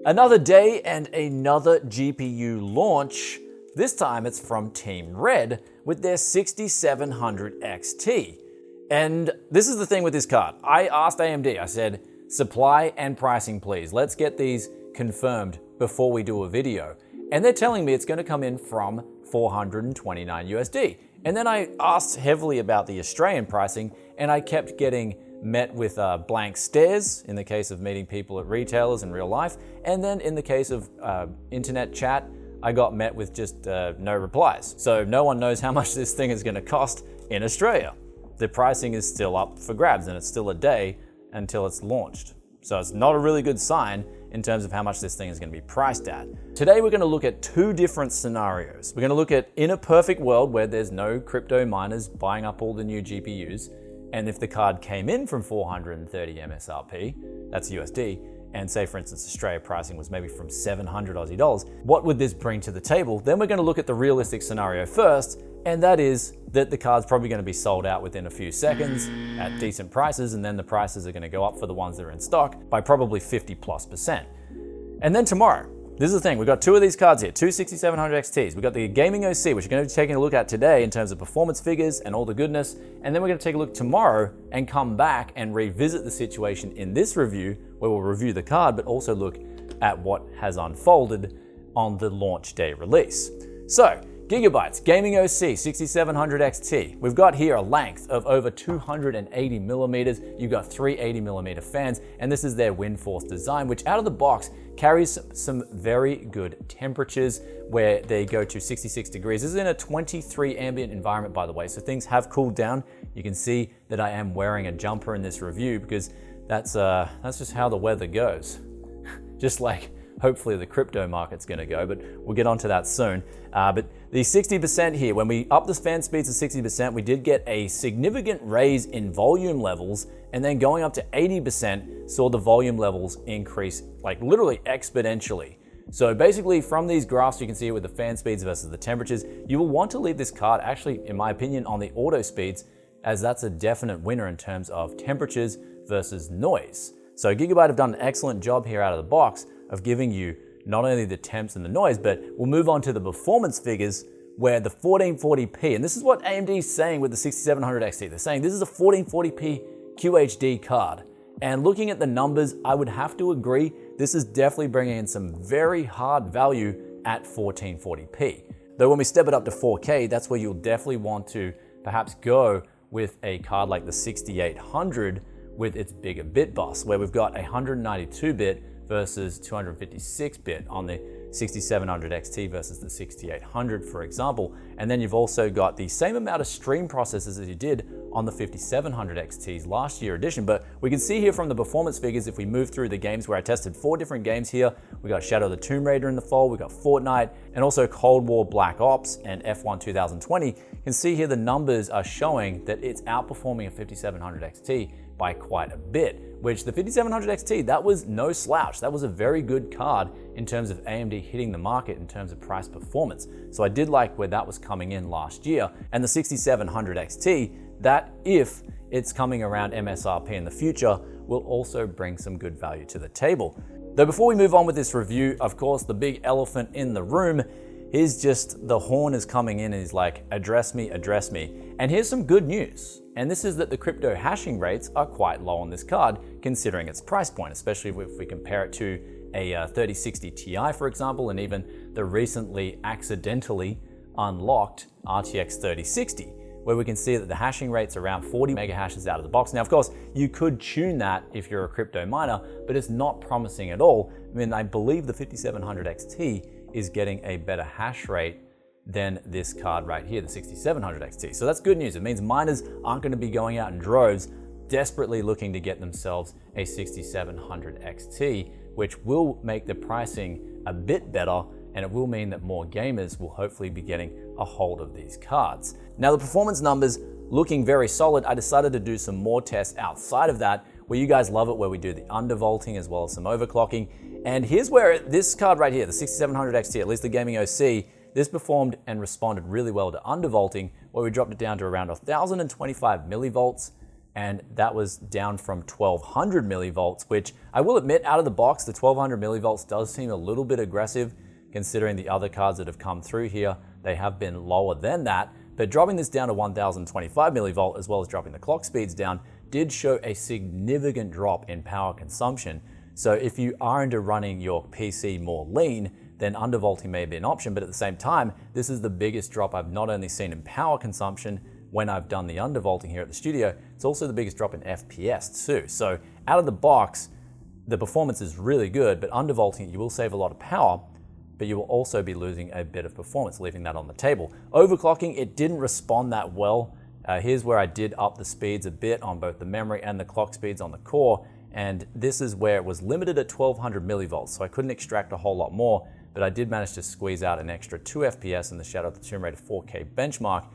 Another day and another GPU launch. This time it's from Team Red with their 6700 XT. And this is the thing with this card. I asked AMD, I said, supply and pricing please. Let's get these confirmed before we do a video. And they're telling me it's going to come in from 429 USD. And then I asked heavily about the Australian pricing, and I kept getting met with blank stares in the case of meeting people at retailers in real life. And then in the case of internet chat, I got met with just no replies. So no one knows how much this thing is going to cost in Australia. The pricing is still up for grabs, and it's still a day until it's launched. So it's not a really good sign in terms of how much this thing is going to be priced at. Today we're going to look at two different scenarios. We're going to look at in a perfect world where there's no crypto miners buying up all the new GPUs, and if the card came in from 430 MSRP, that's USD, and say for instance Australia pricing was maybe from 700 Aussie dollars, what would this bring to the table? Then we're going to look at the realistic scenario first, and that is that the card's probably going to be sold out within a few seconds at decent prices, and then the prices are going to go up for the ones that are in stock by probably 50+%. And then tomorrow, this is the thing, we've got two of these cards here, two 6700 XTs. We've got the Gaming OC, which we're going to be taking a look at today in terms of performance figures and all the goodness, and then we're going to take a look tomorrow and come back and revisit the situation in this review, where we'll review the card, but also look at what has unfolded on the launch day release. So, Gigabyte's Gaming OC 6700 XT. We've got here a length of over 280 millimeters. You've got three 80mm fans, and this is their WindForce design, which out of the box carries some very good temperatures where they go to 66 degrees. This is in a 23 ambient environment, by the way, so things have cooled down. You can see that I am wearing a jumper in this review because that's just how the weather goes. Just like hopefully the crypto market's gonna go, but we'll get onto that soon. But the 60% here, when we up the fan speeds to 60%, we did get a significant raise in volume levels, and then going up to 80% saw the volume levels increase like literally exponentially. So basically from these graphs, you can see it with the fan speeds versus the temperatures. You will want to leave this card actually, in my opinion, on the auto speeds, as that's a definite winner in terms of temperatures versus noise. So Gigabyte have done an excellent job here out of the box of giving you not only the temps and the noise, but we'll move on to the performance figures where the 1440p, and this is what AMD is saying with the 6700 XT. They're saying this is a 1440p QHD card. And looking at the numbers, I would have to agree, this is definitely bringing in some very hard value at 1440p. Though when we step it up to 4K, that's where you'll definitely want to perhaps go with a card like the 6800 with its bigger bit bus, where we've got a 192-bit versus 256-bit on the 6700 XT versus the 6800, for example. And then you've also got the same amount of stream processors as you did on the 5700 XT's last year edition. But we can see here from the performance figures, if we move through the games where I tested 4 different games here, we got Shadow of the Tomb Raider in the fold, we got Fortnite, and also Cold War Black Ops and F1 2020. You can see here the numbers are showing that it's outperforming a 5700 XT by quite a bit, which the 5700 XT, that was no slouch. That was a very good card in terms of AMD hitting the market in terms of price performance. So I did like where that was coming in last year. And the 6700 XT, that if it's coming around MSRP in the future, will also bring some good value to the table. Though before we move on with this review, of course, the big elephant in the room is just the horn is coming in and he's like, address me, address me. And here's some good news. And this is that the crypto hashing rates are quite low on this card, considering its price point, especially if we compare it to a 3060 Ti, for example, and even the recently accidentally unlocked RTX 3060, where we can see that the hashing rate's around 40 mega hashes out of the box. Now, of course, you could tune that if you're a crypto miner, but it's not promising at all. I mean, I believe the 5700 XT is getting a better hash rate than this card right here, the 6700 XT. So that's good news. It means miners aren't going to be going out in droves desperately looking to get themselves a 6700 XT, which will make the pricing a bit better, and it will mean that more gamers will hopefully be getting a hold of these cards. Now, the performance numbers looking very solid. I decided to do some more tests outside of that, where you guys love it, where we do the undervolting as well as some overclocking. And here's where this card right here, the 6700 XT, at least the Gaming OC, this performed and responded really well to undervolting, where we dropped it down to around 1025 millivolts and that was down from 1200 millivolts, which I will admit, out of the box, the 1200 millivolts does seem a little bit aggressive considering the other cards that have come through here. They have been lower than that, but dropping this down to 1025 millivolt as well as dropping the clock speeds down did show a significant drop in power consumption. So if you are into running your PC more lean, then undervolting may be an option, but at the same time, this is the biggest drop I've not only seen in power consumption when I've done the undervolting here at the studio, it's also the biggest drop in FPS too. So out of the box, the performance is really good, but undervolting, you will save a lot of power, but you will also be losing a bit of performance, leaving that on the table. Overclocking, it didn't respond that well. Here's where I did up the speeds a bit on both the memory and the clock speeds on the core, and this is where it was limited at 1200 millivolts, so I couldn't extract a whole lot more, but I did manage to squeeze out an extra 2 FPS in the Shadow of the Tomb Raider 4K benchmark,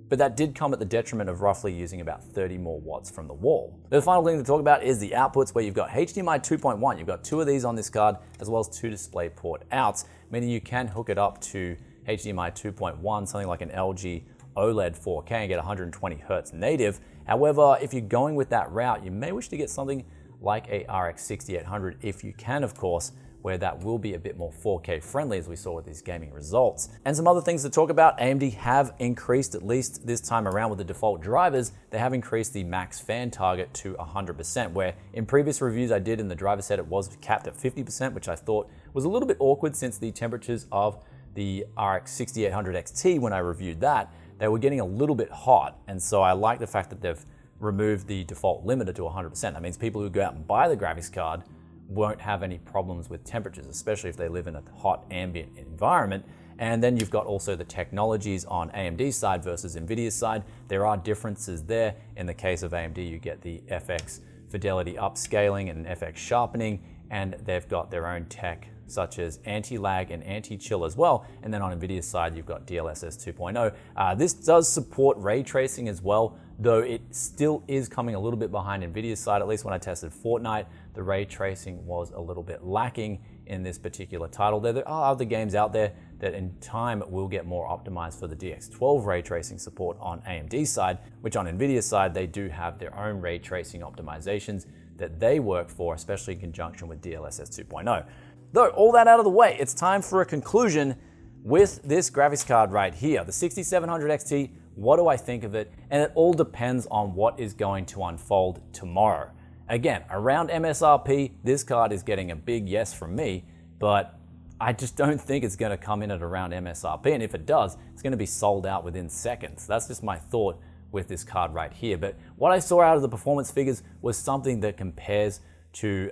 but that did come at the detriment of roughly using about 30 more watts from the wall. The final thing to talk about is the outputs, where you've got HDMI 2.1. You've got 2 of these on this card, as well as 2 DisplayPort outs, meaning you can hook it up to HDMI 2.1, something like an LG OLED 4K, and get 120 Hz native. However, if you're going with that route, you may wish to get something like a RX 6800, if you can, of course, where that will be a bit more 4K friendly, as we saw with these gaming results. And some other things to talk about, AMD have increased, at least this time around with the default drivers, they have increased the max fan target to 100%, where in previous reviews I did in the driver set, it was capped at 50%, which I thought was a little bit awkward since the temperatures of the RX 6800 XT, when I reviewed that, they were getting a little bit hot. And so I like the fact that they've removed the default limiter to 100%. That means people who go out and buy the graphics card won't have any problems with temperatures, especially if they live in a hot ambient environment. And then you've got also the technologies on AMD's side versus NVIDIA's side. There are differences there. In the case of AMD, you get the FX fidelity upscaling and FX sharpening, and they've got their own tech such as anti-lag and anti-chill as well. And then on NVIDIA's side, you've got DLSS 2.0. This does support ray tracing as well, though it still is coming a little bit behind NVIDIA's side. At least when I tested Fortnite, the ray tracing was a little bit lacking in this particular title. There are other games out there that in time will get more optimized for the DX12 ray tracing support on AMD's side, which on NVIDIA's side, they do have their own ray tracing optimizations that they work for, especially in conjunction with DLSS 2.0. Though, all that out of the way, it's time for a conclusion with this graphics card right here, the 6700 XT. What do I think of it? And it all depends on what is going to unfold tomorrow. Again, around MSRP, this card is getting a big yes from me, but I just don't think it's going to come in at around MSRP. And if it does, it's going to be sold out within seconds. That's just my thought with this card right here. But what I saw out of the performance figures was something that compares to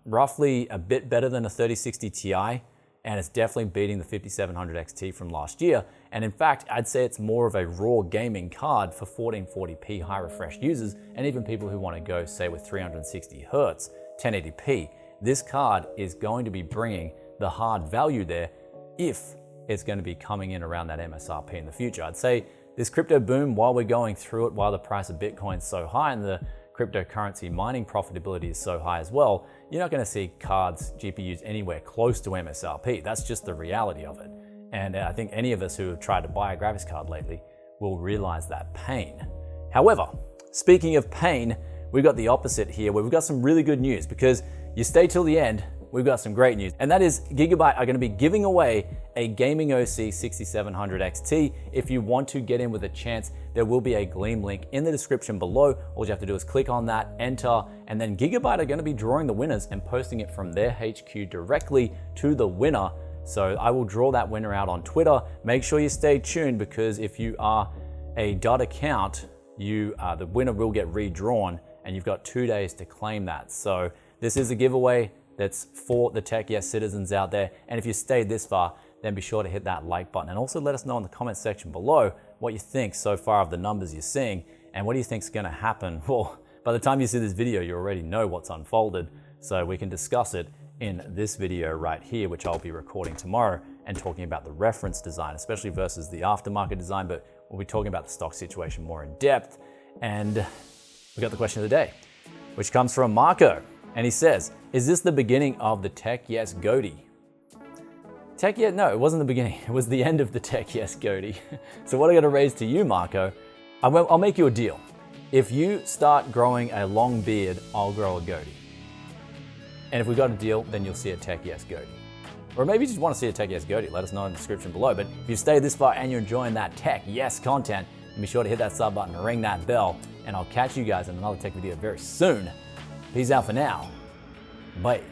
roughly a bit better than a 3060 Ti, and it's definitely beating the 5700 XT from last year. And in fact, I'd say it's more of a raw gaming card for 1440p high refresh users, and even people who want to go, say, with 360 Hz, 1080p. This card is going to be bringing the hard value there if it's going to be coming in around that MSRP in the future. I'd say this crypto boom, while we're going through it, while the price of Bitcoin is so high and the cryptocurrency mining profitability is so high as well, you're not going to see cards, GPUs anywhere close to MSRP. That's just the reality of it. And I think any of us who have tried to buy a graphics card lately will realize that pain. However, speaking of pain, we've got the opposite here, where we've got some really good news, because you stay till the end, we've got some great news. And that is Gigabyte are going to be giving away a Gaming OC 6700 XT. If you want to get in with a chance, there will be a Gleam link in the description below. All you have to do is click on that, enter, and then Gigabyte are going to be drawing the winners and posting it from their HQ directly to the winner. So I will draw that winner out on Twitter. Make sure you stay tuned, because if you are a dot account, the winner will get redrawn, and you've got 2 days to claim that. So this is a giveaway that's for the Tech Yes citizens out there. And if you stayed this far, then be sure to hit that like button, and also let us know in the comment section below what you think so far of the numbers you're seeing, and what do you think is going to happen. Well, by the time you see this video, you already know what's unfolded, so we can discuss it in this video right here, which I'll be recording tomorrow, and talking about the reference design, especially versus the aftermarket design, but we'll be talking about the stock situation more in depth. And we got the question of the day, which comes from Marco, and he says, is this the beginning of the Tech Yes Goatee? Tech Yes, no, it wasn't the beginning. It was the end of the Tech Yes Goatee. So what I got to raise to you, Marco, I'll make you a deal. If you start growing a long beard, I'll grow a goatee. And if we got a deal, then you'll see a Tech Yes goatee. Or maybe you just want to see a Tech Yes goatee, let us know in the description below. But if you stayed this far and you're enjoying that Tech Yes content, be sure to hit that sub button and ring that bell, and I'll catch you guys in another tech video very soon. Peace out for now. Bye.